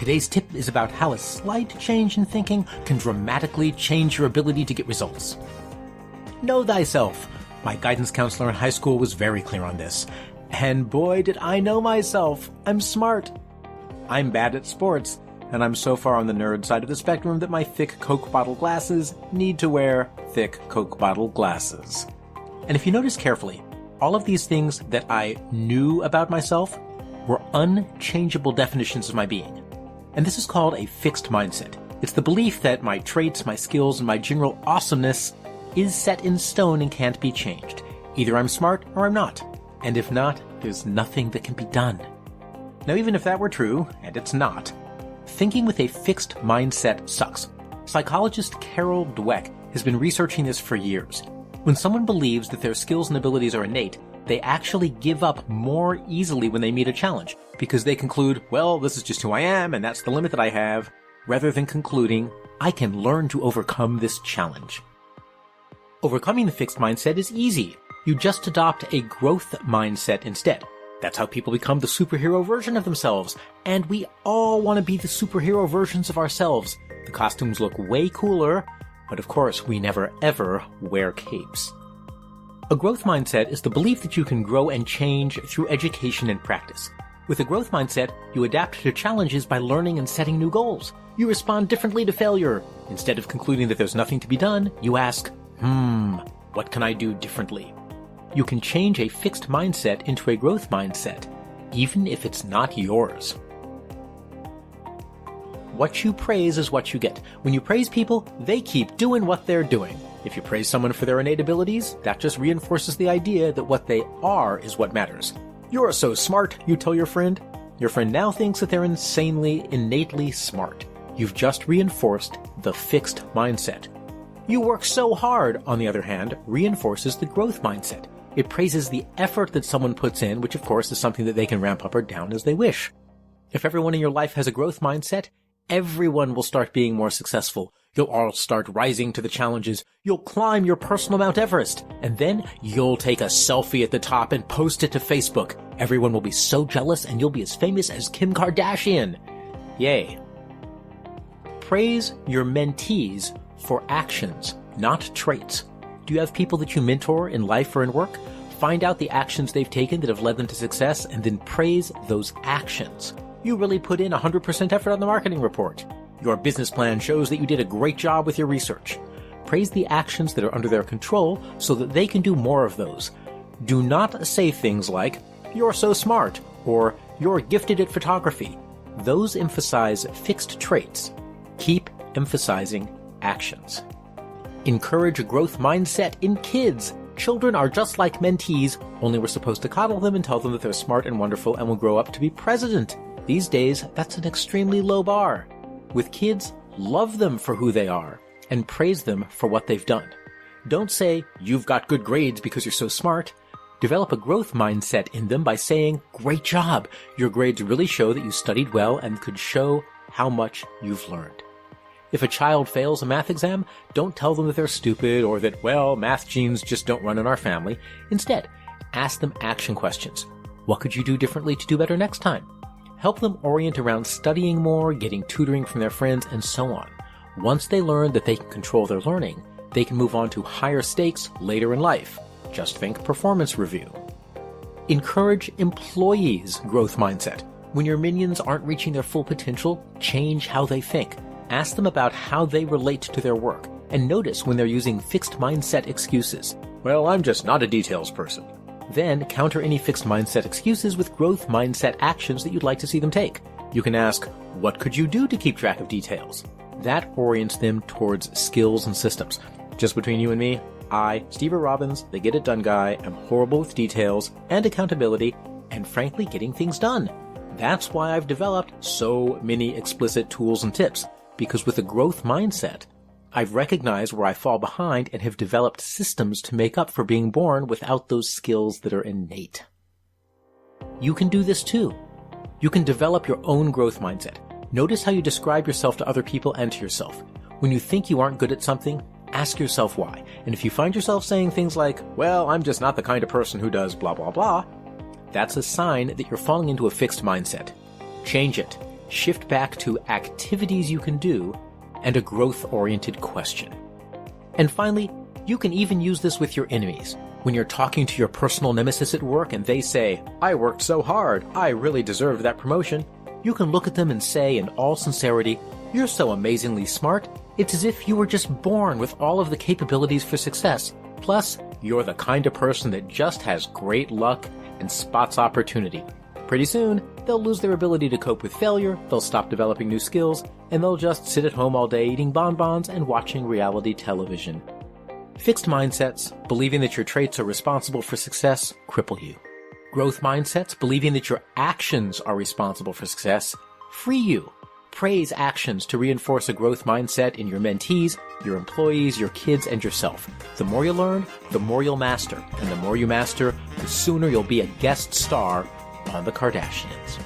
Today's tip is about how a slight change in thinking can dramatically change your ability to get results. Know thyself. My guidance counselor in high school was very clear on this. And boy, did I know myself. I'm smart. I'm bad at sports, and I'm so far on the nerd side of the spectrum that my thick Coke bottle glasses need to wear thick Coke bottle glasses. And if you notice carefully, all of these things that I knew about myself were unchangeable definitions of my being. And this is called a fixed mindset. It's the belief that my traits, my skills, and my general awesomeness is set in stone and can't be changed. Either I'm smart or I'm not. And if not, there's nothing that can be done. Now, even if that were true, and it's not, thinking with a fixed mindset sucks. Psychologist Carol Dweck has been researching this for years. When someone believes that their skills and abilities are innate, they actually give up more easily when they meet a challenge, because they conclude, well, this is just who I am, and that's the limit that I have, rather than concluding, I can learn to overcome this challenge. Overcoming the fixed mindset is easy. You just adopt a growth mindset instead. That's how people become the superhero version of themselves, and we all want to be the superhero versions of ourselves. The costumes look way cooler, but of course we never ever wear capes. A growth mindset is the belief that you can grow and change through education and practice. With a growth mindset, you adapt to challenges by learning and setting new goals. You respond differently to failure. Instead of concluding that there's nothing to be done, you ask, what can I do differently? You can change a fixed mindset into a growth mindset, even if it's not yours. What you praise is what you get. When you praise people, they keep doing what they're doing. If you praise someone for their innate abilities, that just reinforces the idea that what they are is what matters. You're so smart, you tell your friend. Your friend now thinks that they're innately smart. You've just reinforced the fixed mindset. You work so hard, on the other hand, reinforces the growth mindset. It praises the effort that someone puts in, which of course is something that they can ramp up or down as they wish. If everyone in your life has a growth mindset, everyone will start being more successful. You'll all start rising to the challenges. You'll climb your personal Mount Everest. And then you'll take a selfie at the top and post it to Facebook. Everyone will be so jealous and you'll be as famous as Kim Kardashian. Yay. Praise your mentees for actions, not traits. Do you have people that you mentor in life or in work? Find out the actions they've taken that have led them to success and then praise those actions. You really put in 100% effort on the marketing report. Your business plan shows that you did a great job with your research. Praise the actions that are under their control so that they can do more of those. Do not say things like, "You're so smart," or "You're gifted at photography." Those emphasize fixed traits. Keep emphasizing actions. Encourage a growth mindset in kids. Children are just like mentees, only we're supposed to coddle them and tell them that they're smart and wonderful and will grow up to be president. These days, that's an extremely low bar. With kids, love them for who they are and praise them for what they've done. Don't say, "You've got good grades because you're so smart." Develop a growth mindset in them by saying, "Great job. Your grades really show that you studied well and could show how much you've learned." If a child fails a math exam, don't tell them that they're stupid or that, well, math genes just don't run in our family. Instead, ask them action questions. What could you do differently to do better next time? Help them orient around studying more, getting tutoring from their friends, and so on. Once they learn that they can control their learning, they can move on to higher stakes later in life. Just think performance review. Encourage employees' growth mindset. When your minions aren't reaching their full potential, change how they think. Ask them about how they relate to their work, and notice when they're using fixed mindset excuses. "Well, I'm just not a details person." Then counter any fixed mindset excuses with growth mindset actions that you'd like to see them take. You can ask, "What could you do to keep track of details?" That orients them towards skills and systems. Just between you and me, I, Steve Robbins, the get it done guy, am horrible with details and accountability and frankly getting things done. That's why I've developed so many explicit tools and tips, because with a growth mindset, I've recognized where I fall behind and have developed systems to make up for being born without those skills that are innate. You can do this too. You can develop your own growth mindset. Notice how you describe yourself to other people and to yourself. When you think you aren't good at something, ask yourself why. And if you find yourself saying things like, "Well, I'm just not the kind of person who does blah blah blah," that's a sign that you're falling into a fixed mindset. Change it. shift back to activities you can do, and a growth-oriented question. And finally, you can even use this with your enemies. When you're talking to your personal nemesis at work and they say, "I worked so hard, I really deserved that promotion," you can look at them and say in all sincerity, "You're so amazingly smart, it's as if you were just born with all of the capabilities for success. Plus, you're the kind of person that just has great luck and spots opportunity." Pretty soon, they'll lose their ability to cope with failure, they'll stop developing new skills, and they'll just sit at home all day eating bonbons and watching reality television. Fixed mindsets, believing that your traits are responsible for success, cripple you. Growth mindsets, believing that your actions are responsible for success, free you. Praise actions to reinforce a growth mindset in your mentees, your employees, your kids, and yourself. The more you learn, the more you'll master. And the more you master, the sooner you'll be a guest star on the Kardashians.